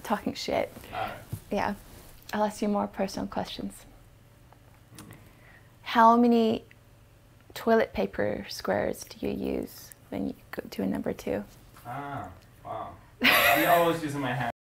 talking shit. Yeah. I'll ask you more personal questions. How many toilet paper squares do you use when you go to a number 2? Ah, wow. I'm always using my hand.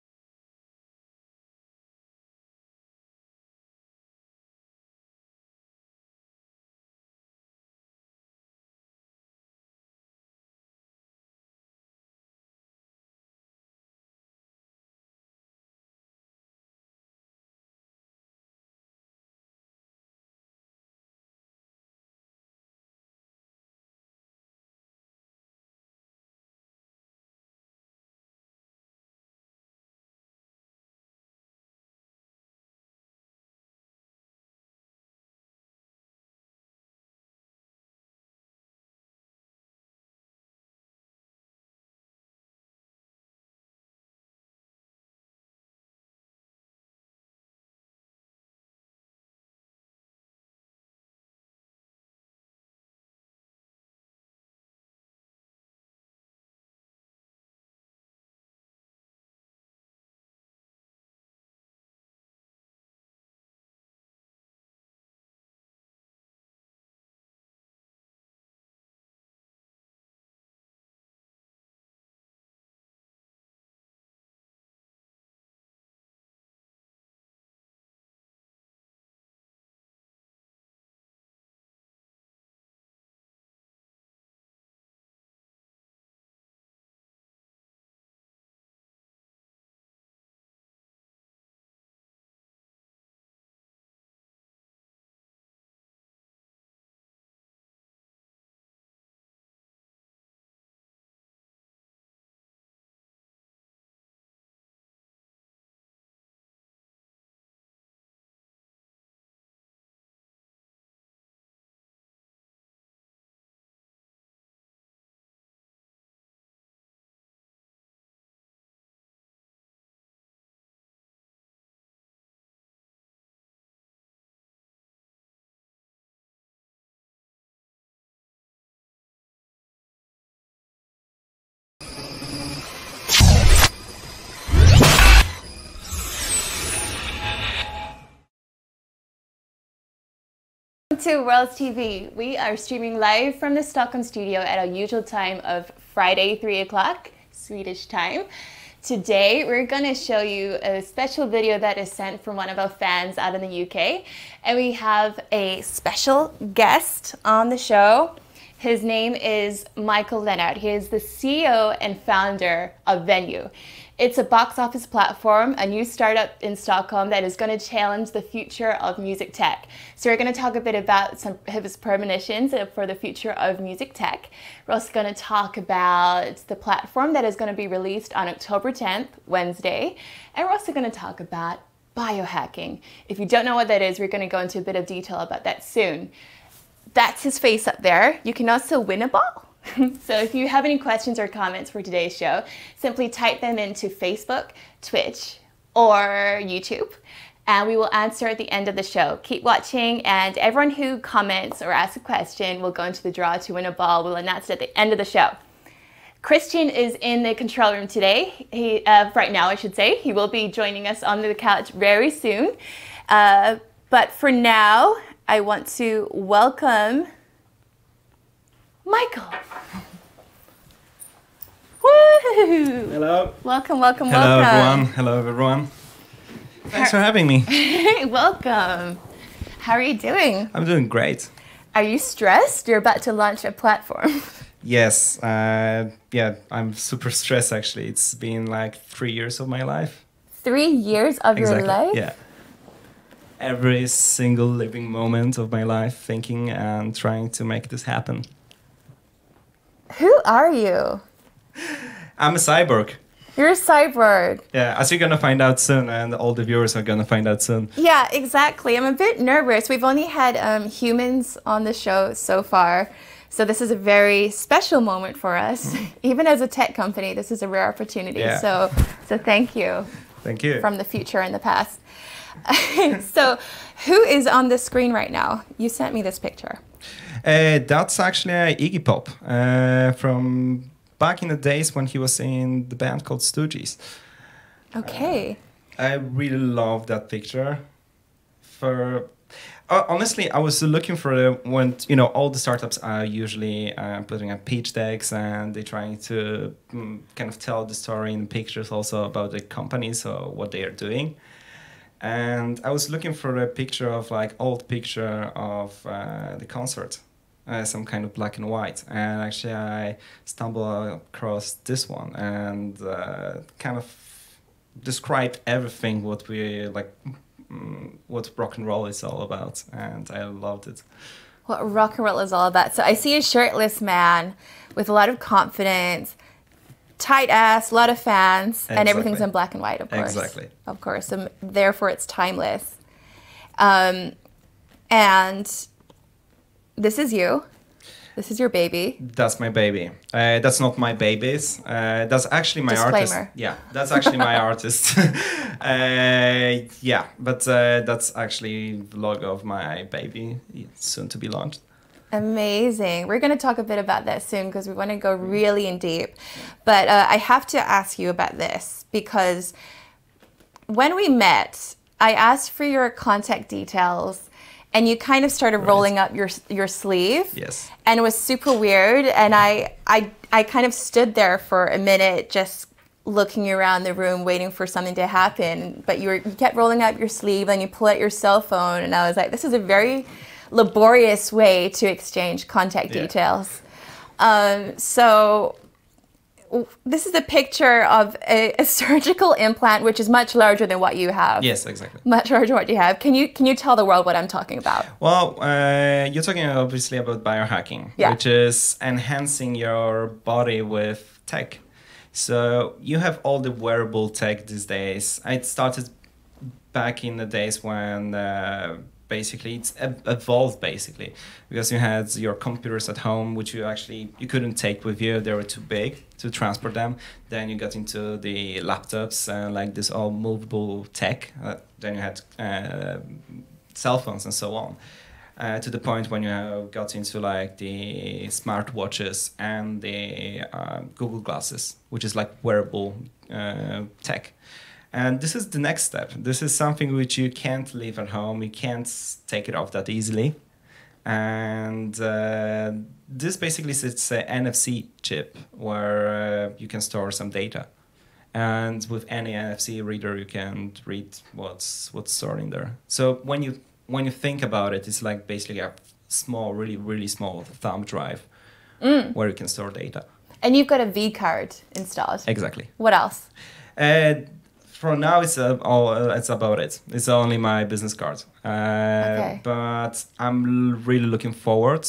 Welcome to WRLDS TV. We are streaming live from the Stockholm studio at our usual time of Friday, 3 o'clock, Swedish time. Today, we're going to show you a special video that is sent from one of our fans out in the UK. And we have a special guest on the show. His name is Michael Leonard. He is the CEO and founder of Venue. It's a box office platform, a new startup in Stockholm that is going to challenge the future of music tech. So we're going to talk a bit about some of his premonitions for the future of music tech. We're also going to talk about the platform that is going to be released on October 10th, Wednesday. And we're also going to talk about biohacking. If you don't know what that is, we're going to go into a bit of detail about that soon. That's his face up there. You can also win a ball. So if you have any questions or comments for today's show, simply type them into Facebook, Twitch, or YouTube, and we will answer at the end of the show. Keep watching, and everyone who comments or asks a question will go into the draw to win a ball. We'll announce it at the end of the show. Christian is in the control room today. Right now, I should say. He will be joining us on the couch very soon. But for now, I want to welcome Michael. Woo! Hello. Welcome, welcome, Hello, welcome. everyone. Hello, everyone. Thanks for having me. Welcome. How are you doing? I'm doing great. Are you stressed? You're about to launch a platform. Yes. Yeah, I'm super stressed, actually. It's been like 3 years of my life. 3 years of your life? Yeah. Every single living moment of my life thinking and trying to make this happen. Who are you? I'm a cyborg. You're a cyborg. Yeah, as you're gonna find out soon, and all the viewers are gonna find out soon. Yeah, exactly. I'm a bit nervous. We've only had humans on the show so far, so this is a very special moment for us. Even as a tech company, this is a rare opportunity. Yeah. So thank you. Thank you. From the future and the past. So, who is on the screen right now? You sent me this picture. That's actually Iggy Pop from back in the days when he was in the band called Stooges. Okay. I really love that picture. Honestly, I was looking for when all the startups are usually putting up pitch decks and they're trying to kind of tell the story in pictures also about the companies or what they are doing. And I was looking for a picture of like old picture of the concert, some kind of black and white. And actually, I stumbled across this one and kind of described everything what we like. What rock and roll is all about, and I loved it. What rock and roll is all about. So I see a shirtless man with a lot of confidence, tight ass, a lot of fans, and everything's in black and white, of course. Exactly. Of course, and therefore it's timeless. And this is you. This is your baby. That's my baby. That's not my babies. That's actually my Disclaimer. artist. Yeah, that's actually my artist. Yeah, but that's actually the logo of my baby, soon to be launched. Amazing. We're going to talk a bit about that soon because we want to go really in deep. But I have to ask you about this because when we met, I asked for your contact details. And you kind of started rolling up your sleeve. Yes. And it was super weird. And I kind of stood there for a minute just looking around the room waiting for something to happen. But you kept rolling up your sleeve and you pull out your cell phone. And I was like, this is a very laborious way to exchange contact details. So this is a picture of a surgical implant, which is much larger than what you have. Yes, exactly. Much larger than what you have. Can you tell the world what I'm talking about? Well, you're talking obviously about biohacking, which is enhancing your body with tech. So you have all the wearable tech these days. It started back in the days when basically it's evolved basically because you had your computers at home which you couldn't take with you. They were too big to transport them. Then you got into the laptops and like this all movable tech. Then you had cell phones and so on, to the point when you got into like the smartwatches and the Google glasses, which is like wearable tech. And this is the next step. This is something which you can't leave at home. You can't take it off that easily. And this basically is an NFC chip where you can store some data. And with any NFC reader, you can read what's stored in there. So when you think about it, it's like basically a small, really, really small thumb drive where you can store data. And you've got a V card installed. Exactly. What else? For now, it's about it. It's only my business card. Okay. But I'm really looking forward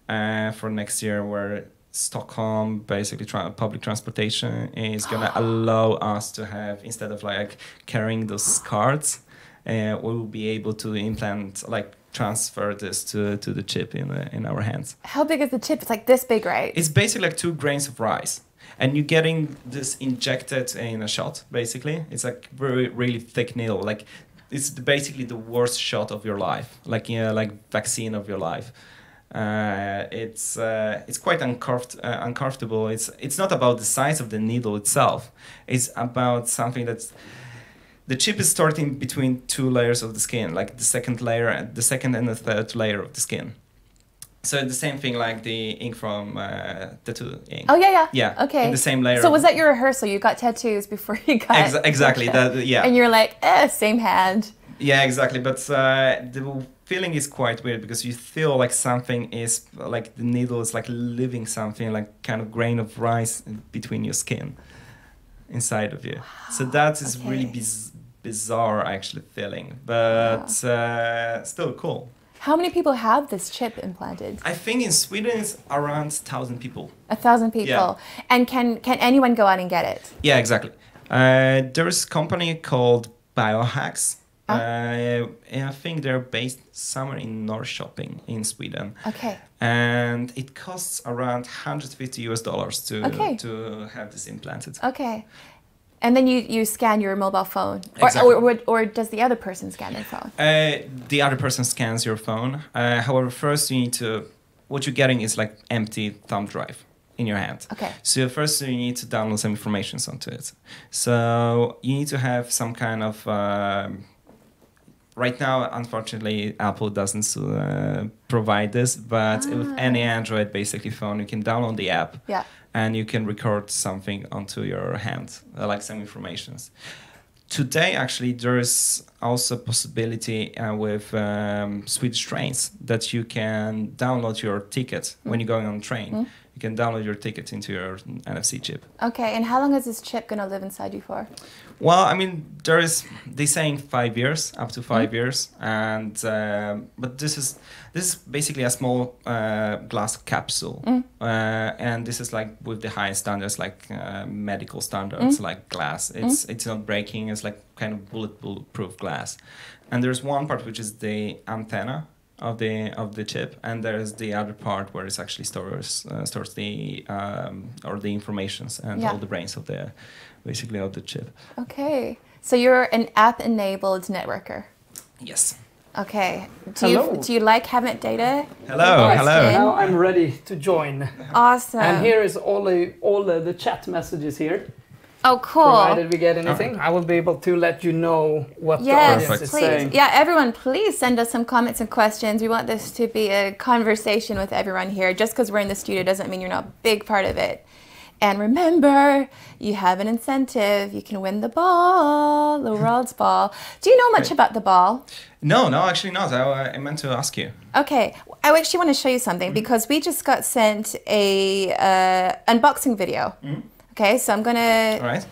for next year where Stockholm, basically public transportation, is going to allow us to have, instead of like carrying those cards, we will be able to transfer this to the chip in our hands. How big is the chip? It's like this big, right? It's basically like 2 grains of rice. And you're getting this injected in a shot, basically. It's like really thick needle. Like it's basically the worst shot of your life, like vaccine of your life. It's quite uncomfortable. It's not about the size of the needle itself. It's about something that's the chip is stored in between 2 layers of the skin, like the second and the third layer of the skin. So the same thing like the ink from tattoo ink. Oh yeah. Yeah. Okay. In the same layer. So was that your rehearsal? You got tattoos before you got exactly that. Yeah. And you're like, same hand. Yeah, exactly. But the feeling is quite weird because you feel like something is like the needle is like living something like kind of grain of rice between your skin, inside of you. Wow. So that is really bizarre actually feeling, but still cool. How many people have this chip implanted? I think in Sweden it's around 1,000 people. 1,000 people. Yeah. And can anyone go out and get it? Yeah, exactly. There's a company called Biohacks. I think they're based somewhere in Norrköping in Sweden. Okay. And it costs around $150 to have this implanted. Okay. And then you scan your mobile phone, Exactly. or does the other person scan their phone? The other person scans your phone. However, first what you're getting is like empty thumb drive. in your hand. Okay. So first you need to download some information onto it. So you need to have some kind of right now, unfortunately, Apple doesn't provide this, but with any Android basically phone, you can download the app and you can record something onto your hand, like some informations. Today, actually, there's also a possibility with Swedish trains that you can download your ticket when you're going on a train. You can download your ticket into your NFC chip. Okay, and how long is this chip going to live inside you for? Well, I mean, they're saying 5 years, up to 5 years, and but this is basically a small glass capsule, and this is like with the highest standards, like medical standards, like glass. It's not breaking. It's like kind of bulletproof glass, and there's one part which is the antenna of the chip, and there's the other part where it actually stores the or the informations and all the brains of the basically of the chip. Okay, so you're an app-enabled networker. Yes. Okay. Do you like having data? Hello. Hello. Now I'm ready to join. Awesome. And here is all the chat messages here. Oh, cool. Provided we get anything, I will be able to let you know what the audience is saying. Yeah, everyone, please send us some comments and questions. We want this to be a conversation with everyone here. Just because we're in the studio doesn't mean you're not a big part of it. And remember, you have an incentive. You can win the ball, the world's ball. Do you know much about the ball? No, actually not. I meant to ask you. Okay, I actually want to show you something because we just got sent a unboxing video. Okay, so I'm going to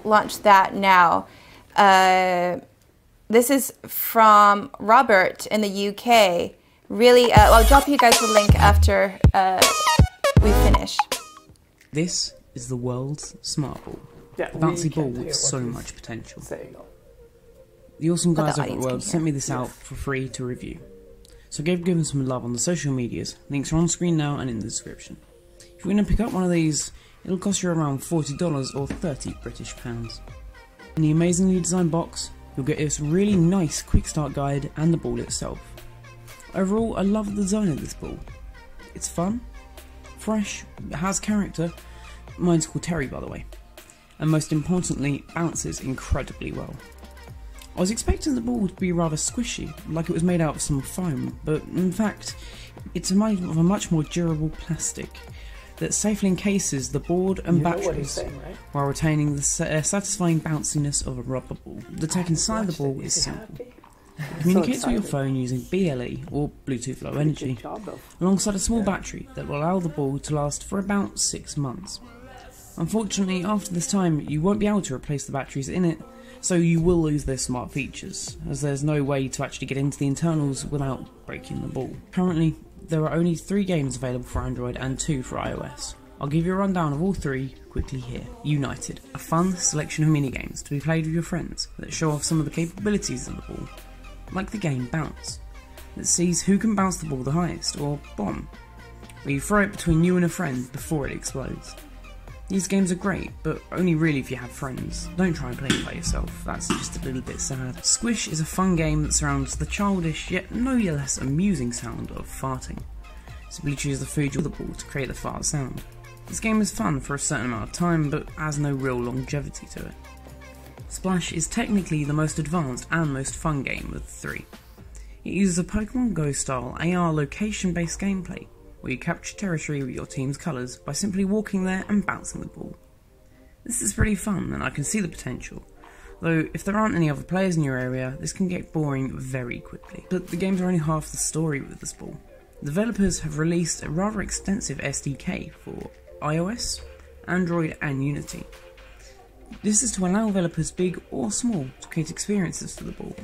launch that now. This is from Robert in the UK. Really, I'll drop you guys the link after we finish. This is the world's smart ball. Yeah, a bouncy ball with so much potential. The awesome guys over at WRLDS sent me this out for free to review. So give them some love on the social medias. Links are on screen now and in the description. If you're going to pick up one of these, it'll cost you around $40 or 30 British pounds. In the amazingly designed box, you'll get this really nice quick start guide and the ball itself. Overall, I love the design of this ball. It's fun, fresh, it has character, mine's called Terry by the way, and most importantly, bounces incredibly well. I was expecting the ball to be rather squishy, like it was made out of some foam, but in fact, it's made of a much more durable plastic that safely encases the board and batteries while retaining the satisfying bounciness of a rubber ball. The tech inside the ball is simple. It communicates with your phone using BLE or Bluetooth Low Energy, alongside a small battery that will allow the ball to last for about 6 months. Unfortunately, after this time, you won't be able to replace the batteries in it, so you will lose their smart features, as there's no way to actually get into the internals without breaking the ball. Currently, there are only 3 games available for Android and 2 for iOS. I'll give you a rundown of all 3 quickly here. United, a fun selection of minigames to be played with your friends that show off some of the capabilities of the ball, like the game Bounce, that sees who can bounce the ball the highest, or Bomb, where you throw it between you and a friend before it explodes. These games are great, but only really if you have friends. Don't try and play it by yourself, that's just a little bit sad. Squish is a fun game that surrounds the childish yet no less amusing sound of farting. Simply choose the food you the ball to create the fart sound. This game is fun for a certain amount of time, but has no real longevity to it. Splash is technically the most advanced and most fun game of the 3. It uses a Pokemon Go style AR location based gameplay, where you capture territory with your team's colours by simply walking there and bouncing the ball. This is pretty fun and I can see the potential, though if there aren't any other players in your area, this can get boring very quickly. But the games are only half the story with this ball. Developers have released a rather extensive SDK for iOS, Android and Unity. This is to allow developers big or small to create experiences for the ball,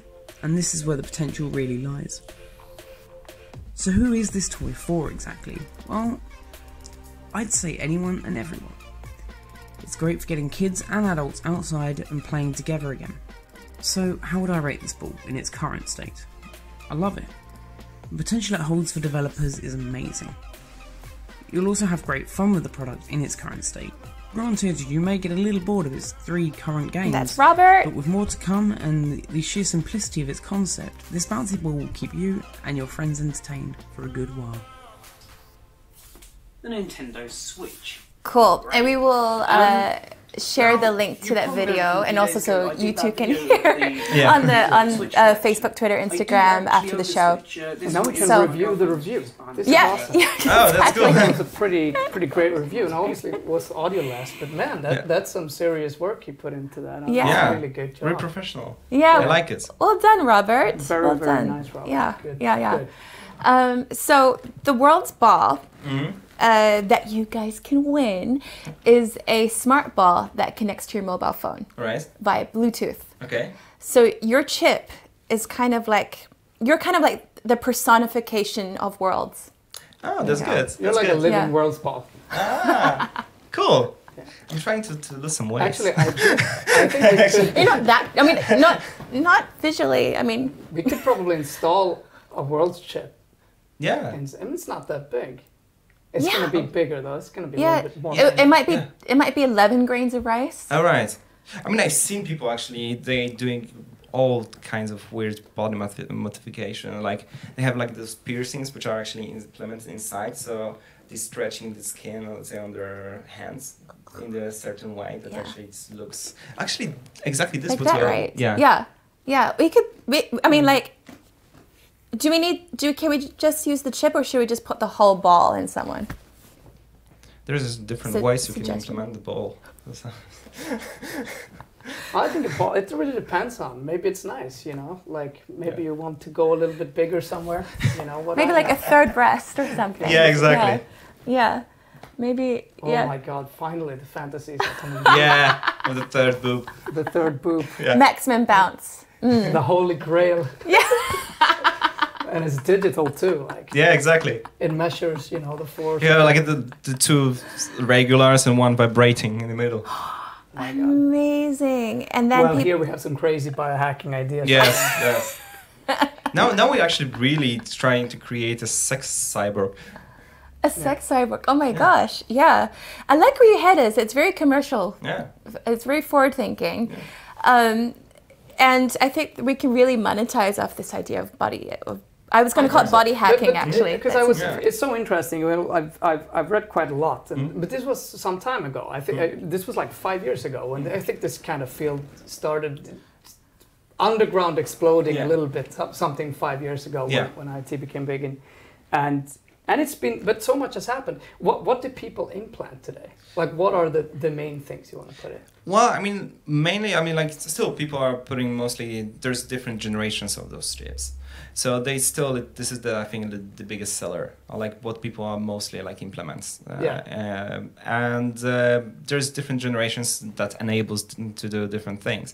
and this is where the potential really lies. So who is this toy for exactly? Well, I'd say anyone and everyone. It's great for getting kids and adults outside and playing together again. So how would I rate this ball in its current state? I love it. The potential it holds for developers is amazing. You'll also have great fun with the product in its current state. Granted, you may get a little bored of its 3 current games, that's Robert. But with more to come and the sheer simplicity of its concept, this bouncy ball will keep you and your friends entertained for a good while. The Nintendo Switch. Cool. And we will share the link to that video, and also so you two can hear on Facebook, Twitter, Instagram after the show. And now we can review the review. This is awesome. Oh, that's cool. It's a pretty great review, and obviously it was audio-less, but man, that's some serious work you put into that. Yeah, really good job. Very professional. Yeah, I like it. Well done, Robert. Very done. Nice, Robert. Yeah, good. Good. So the world's ball. That you guys can win is a smart ball that connects to your mobile phone via Bluetooth. Okay. So your chip is kind of like, you're kind of like the personification of worlds. Oh, that's good. You're like a living world's ball. Ah, cool. Yeah. I'm trying to lose some weight. Actually, I think we could. You're not that. I mean, not visually. I mean, we could probably install a world's chip. Yeah. And it's not that big. It's going to be bigger though. It's going to be a little bit more. It might be. It might be 11 grains of rice. All right. I mean, I've seen people actually. They doing all kinds of weird body modification. Like they have like those piercings, which are actually implemented inside. So they're stretching the skin, let's say, on their hands in a certain way that actually looks actually exactly this. Like that, right? Yeah. We could. I mean, like. Can we just use the chip, or should we just put the whole ball in someone? There's different ways you can implement the ball. I think a ball, it really depends on. Maybe it's nice, like maybe you want to go a little bit bigger somewhere, Maybe like a third breast or something. Yeah, exactly. Yeah. Maybe, Oh my God, finally the fantasies are coming. With the third boob. The third boob. Yeah. Maximum bounce. The holy grail. Yeah. And it's digital too, like. Yeah, exactly. It measures, the force. Yeah, like the two regulars and one vibrating in the middle. Amazing. And then here we have some crazy biohacking ideas. Yes. Now we're actually really trying to create a sex cyborg. A sex cyborg. Oh my gosh. Yeah. I like where your head is. It's very commercial. Yeah. It's very forward thinking. Yeah. And I think we can really monetize off this idea of body. I was going to call it body hacking, actually. Because it's so interesting. Well, I've read quite a lot, but this was some time ago. I think this was like 5 years ago, and I think this kind of field started underground exploding a little bit. Something 5 years ago when IT became big, and it's been. But so much has happened. What do people implant today? Like, what are the main things you want to put in? Well, I mean, mainly, like, still people are putting mostly. There's different generations of those strips. So they still, this is I think the biggest seller, like what people are mostly like implements. And there's different generations that enables to do different things.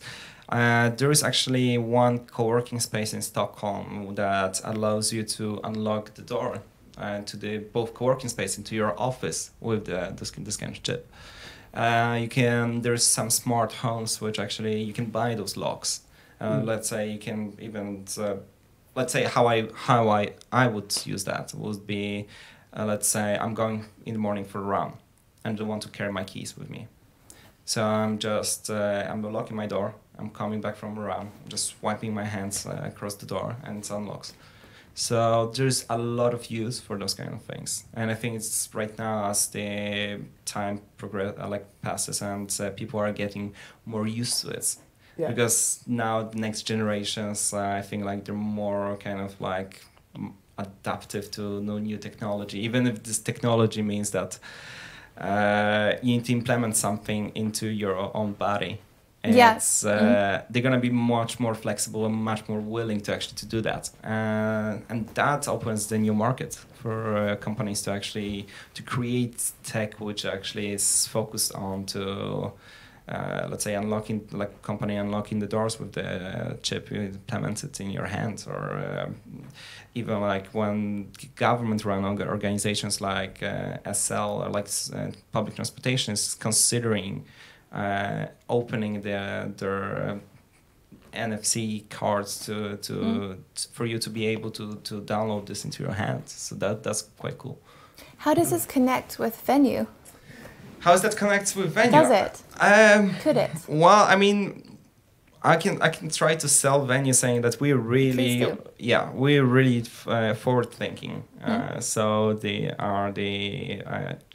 There is actually one co-working space in Stockholm that allows you to unlock the door to the both co-working space into your office with this kind of chip. There's some smart homes which actually you can buy those locks. Let's say you can even. Let's say how I would use that would be, let's say I'm going in the morning for a run and don't want to carry my keys with me. So I'm locking my door, I'm coming back from a run, just wiping my hands across the door and it unlocks. So there's a lot of use for those kind of things. And I think it's right now as the time passes and people are getting more used to it. Yeah. Because now the next generations, I think like they're more kind of like adaptive to new technology. Even if this technology means that you need to implement something into your own body. They're gonna be much more flexible and much more willing to actually to do that. And that opens the new market for companies to actually to create tech which actually is focused on to. Let's say company unlocking the doors with the chip implemented in your hands, or even like when government-run organizations like SL or like public transportation is considering opening their NFC cards for you to be able to download this into your hands. So that's quite cool. How does this connect with Venue? How does that connect with Venue? Does it? Could it? Well, I mean, I can try to sell Venue saying that we're really forward thinking. So they are the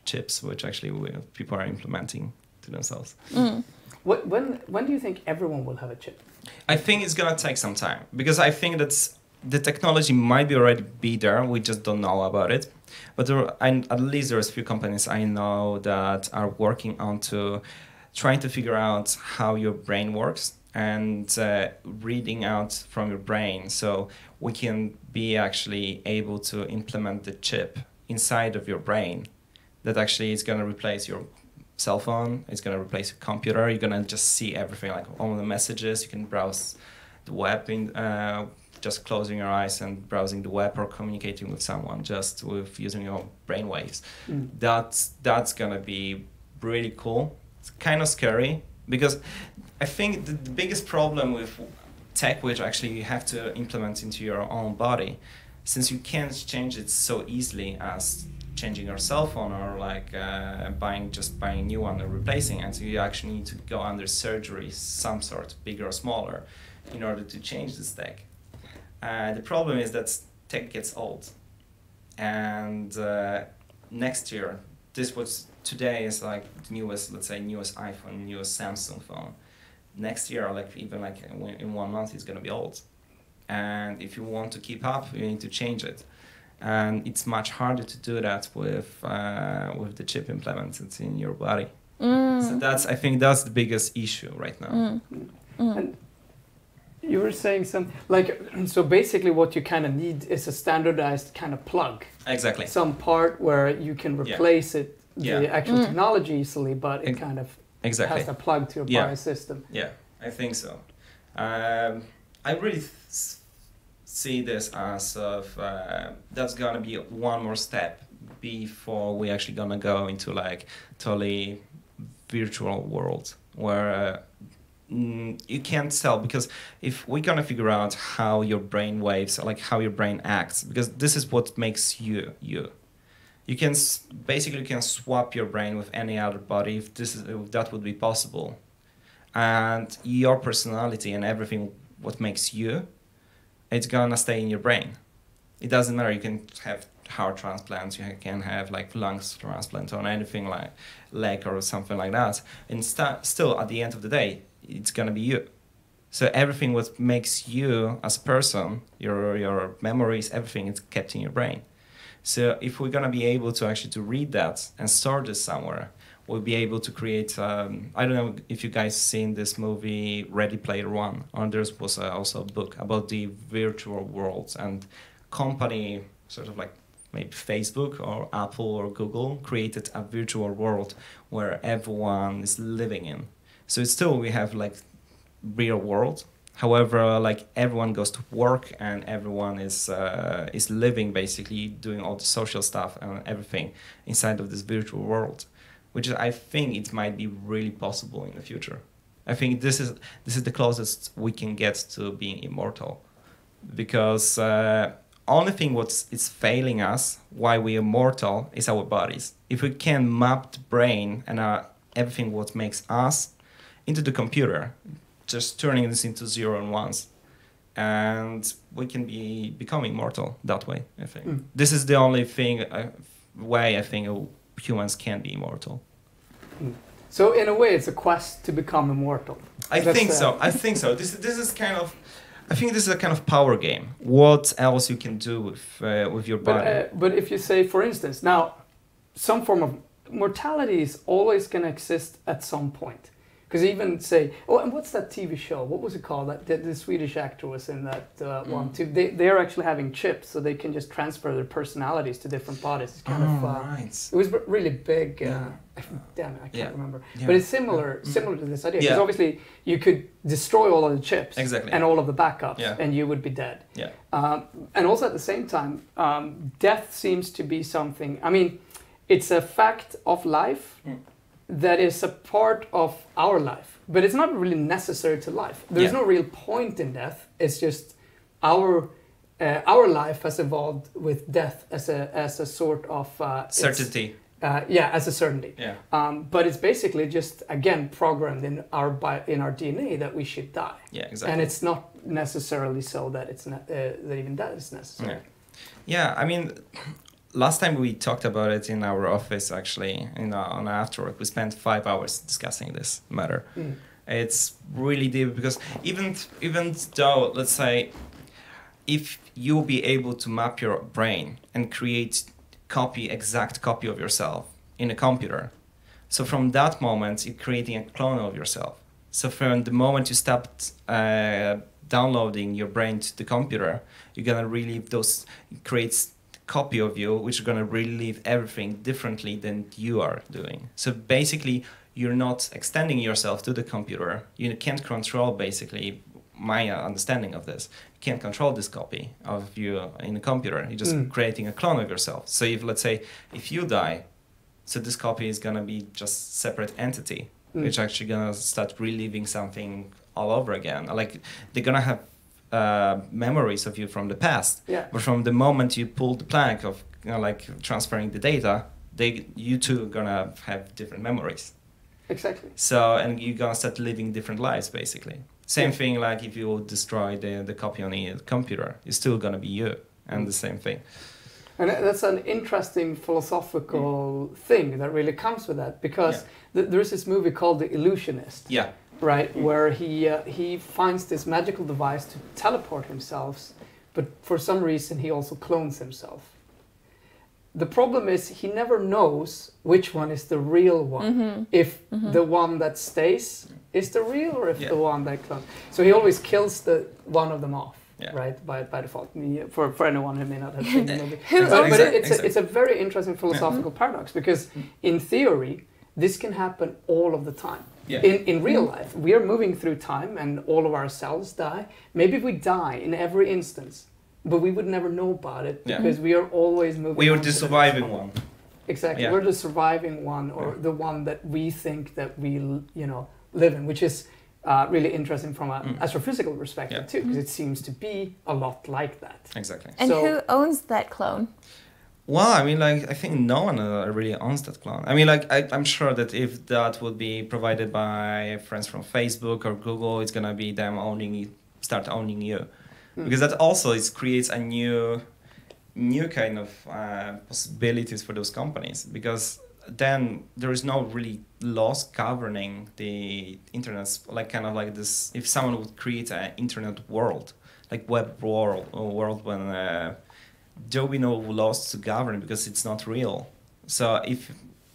chips, which actually people are implementing to themselves. When do you think everyone will have a chip? I think it's gonna take some time, because I think that's the technology might be already be there. We just don't know about it. But at least there's a few companies I know that are working on trying to figure out how your brain works and reading out from your brain, so we can be actually able to implement the chip inside of your brain that actually is going to replace your cell phone, it's going to replace your computer. You're going to just see everything, like all the messages. You can browse the web just closing your eyes and browsing the web, or communicating with someone just with using your brain waves. That's going to be really cool. It's kind of scary, because I think the biggest problem with tech, which actually you have to implement into your own body, since you can't change it so easily as changing your cell phone, or like buying a new one and replacing it. So you actually need to go under surgery, some sort, bigger or smaller, in order to change this tech. The problem is that tech gets old, and next year, today is like the newest, let's say, newest iPhone, newest Samsung phone. Next year, even in 1 month, it's gonna be old. And if you want to keep up, you need to change it. And it's much harder to do that with the chip implemented in your body. So I think that's the biggest issue right now. And you were saying so basically what you kind of need is a standardized kind of plug. Exactly. Some part where you can replace the actual technology easily, but it kind of has a plug to your body system. Yeah, I think so. I really see this as that's gonna be one more step before we actually gonna go into like totally virtual world where you can't tell, because if we're gonna figure out how your brain waves, like how your brain acts, because this is what makes you. You can basically swap your brain with any other body if that would be possible, and your personality and everything what makes you, it's gonna stay in your brain. It doesn't matter. You can have heart transplants, you can have like lungs transplant or anything like leg or something like that, and still at the end of the day, it's gonna be you. So everything what makes you as a person, your memories, everything, is kept in your brain. So if we're gonna be able to actually to read that and store this somewhere, we'll be able to create. I don't know if you guys seen this movie Ready Player One, or there was also a book about the virtual worlds, and company sort of like maybe Facebook or Apple or Google created a virtual world where everyone is living in. So it's still we have like real world. However, like everyone goes to work and everyone is living, basically doing all the social stuff and everything inside of this virtual world, which I think it might be really possible in the future. I think this is the closest we can get to being immortal, because only thing is failing us why we're immortal is our bodies. If we can map the brain and everything what makes us into the computer, just turning this into 0 and 1s, and we can become immortal that way. I think this is the only way I think humans can be immortal. So in a way, it's a quest to become immortal. I think so. This is kind of. I think this is a kind of power game. What else you can do with your body? But if you say, for instance, now, some form of mortality is always going to exist at some point. Because even say, and what's that TV show? What was it called? The Swedish actor was in that one too. They're actually having chips, so they can just transfer their personalities to different bodies. It's kind of right. It was really big. Damn it, I can't remember. Yeah. But it's similar to this idea. Because obviously you could destroy all of the chips and all of the backups, and you would be dead. Yeah. And also at the same time, death seems to be something. I mean, it's a fact of life. That is a part of our life, but it's not really necessary to life. There's no real point in death. It's just our life has evolved with death as a sort of certainty. As a certainty. Yeah. But it's basically just again programmed in our DNA that we should die. Yeah, exactly. And it's not necessarily so that it's not that even that is necessary. Yeah, I mean, last time we talked about it in our office, actually, on after work, we spent 5 hours discussing this matter. It's really deep because even though, let's say, if you'll be able to map your brain and create exact copy of yourself in a computer, so from that moment you're creating a clone of yourself. So from the moment you stopped downloading your brain to the computer, you're gonna relive those, creates copy of you, which are gonna relive everything differently than you are doing. So basically, you're not extending yourself to the computer. You can't control, basically, my understanding of this. You can't control this copy of you in a computer. You're just creating a clone of yourself. So if, let's say, if you die, so this copy is gonna be just separate entity, which actually gonna start reliving something all over again. Like, they're gonna have memories of you from the past, but from the moment you pull the plank of like transferring the data, you two are gonna have different memories. Exactly. So, and you're gonna start living different lives, basically. Same thing, like if you destroy the copy on the computer, it's still gonna be you, and the same thing. And that's an interesting philosophical thing that really comes with that, because there's this movie called The Illusionist. Yeah. Right, where he finds this magical device to teleport himself, but for some reason he also clones himself. The problem is he never knows which one is the real one. If the one that stays is the real, or if the one that clones. So he always kills the one of them off, right, by default. For anyone who may not have seen the movie. But it's a very interesting philosophical paradox, because in theory, this can happen all of the time. In real life, we are moving through time and all of our cells die. Maybe we die in every instance, but we would never know about it because we are always moving. We are the surviving one. Exactly, we're the surviving one, or the one that we think that we, live in, which is really interesting from an astrophysical perspective too, because it seems to be a lot like that. Exactly. And who owns that clone? Well, I mean, like, I think no one really owns that clone. I mean, like, I'm sure that if that would be provided by friends from Facebook or Google, it's gonna be them start owning you, because that also creates a new kind of possibilities for those companies, because then there is no really laws governing the internet, like kind of like this. If someone would create an internet world, like web world when there will be no laws to govern, because it's not real. So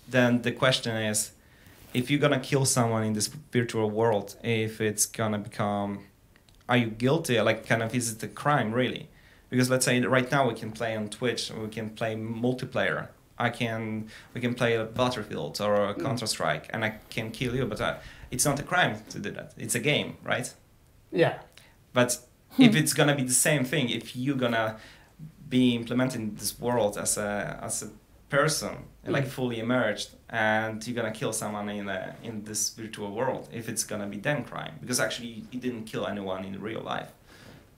then the question is, if you're gonna kill someone in this virtual world, if it's gonna become, are you guilty? Like, kind of, is it a crime really? Because let's say right now we can play on Twitch, we can play multiplayer. We can play a Battlefield or a Counter-Strike, and I can kill you, but it's not a crime to do that. It's a game, right? Yeah. But if it's gonna be the same thing, if you're gonna be implemented in this world as a person, like fully immersed, and you're gonna kill someone in this virtual world, if it's gonna be then crime, because actually you didn't kill anyone in real life,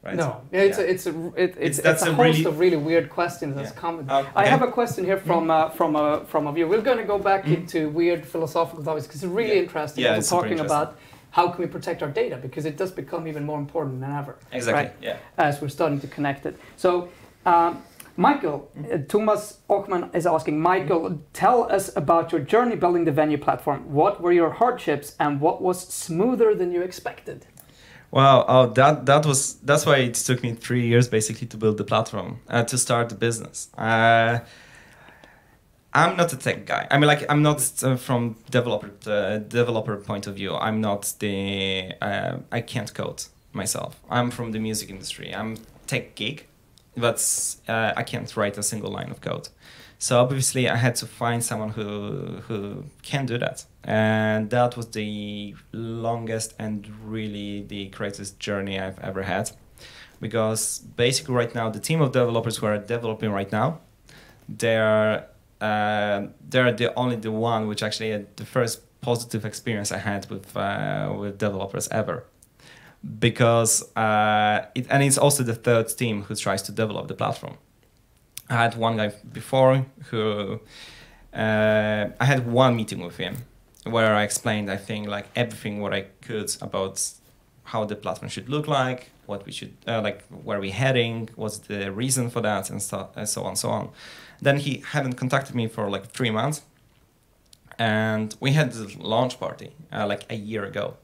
right? No, it's a host of really weird questions that's coming. I have a question here from a viewer. We're going to go back into weird philosophical topics, because it's really interesting. Yeah, it's talking about how can we protect our data, because it does become even more important than ever. Exactly. Right? Yeah. As we're starting to connect it. So. Michael, Thomas Ochman is asking, Michael, tell us about your journey building the venue platform. What were your hardships, and what was smoother than you expected? Wow, that's why it took me 3 years basically to build the platform, to start the business. I'm not a tech guy. I mean, like, I'm not from developer point of view. I'm not I can't code myself. I'm from the music industry. I'm tech geek. But I can't write a single line of code. So obviously I had to find someone who can do that. And that was the longest and really the greatest journey I've ever had. Because basically right now, the team of developers who are developing right now, they're the one which actually had the first positive experience I had with developers ever. Because it's also the third team who tries to develop the platform. I had one guy before who I had one meeting with him where I explained, I think, like everything what I could about how the platform should look like, what we should like, where we're heading, what's the reason for that, and so on. Then he hadn't contacted me for like 3 months. And we had the launch party like a year ago,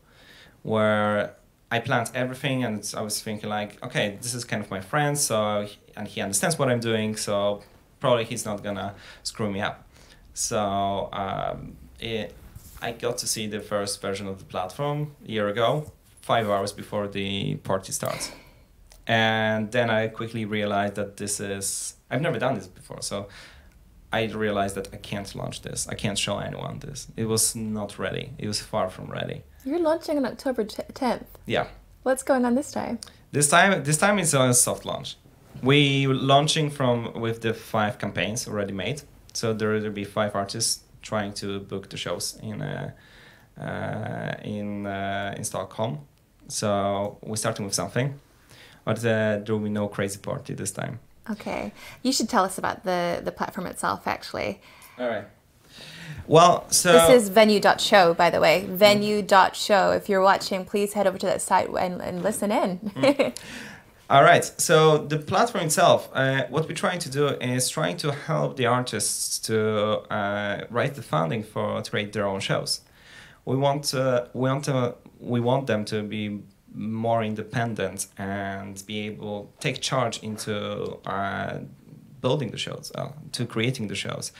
where I planned everything, and I was thinking like, okay, this is kind of my friend, so and he understands what I'm doing, so probably he's not gonna screw me up. So I got to see the first version of the platform a year ago, 5 hours before the party starts. And then I quickly realized that I've never done this before, so I realized that I can't launch this. I can't show anyone this. It was not ready. It was far from ready. You're launching on October 10th. Yeah. What's going on this time? This time it's a soft launch. We launching with the 5 campaigns already made. So there will be 5 artists trying to book the shows in Stockholm. So we're starting with something, but there will be no crazy party this time. Okay. You should tell us about the platform itself, actually. All right. Well, so... This is venue.show, by the way. Venue.show. If you're watching, please head over to that site and listen in. All right. So the platform itself, what we're trying to do is trying to help the artists to raise the funding to create their own shows. We want them to be more independent and be able to take charge into building the shows, to creating the shows.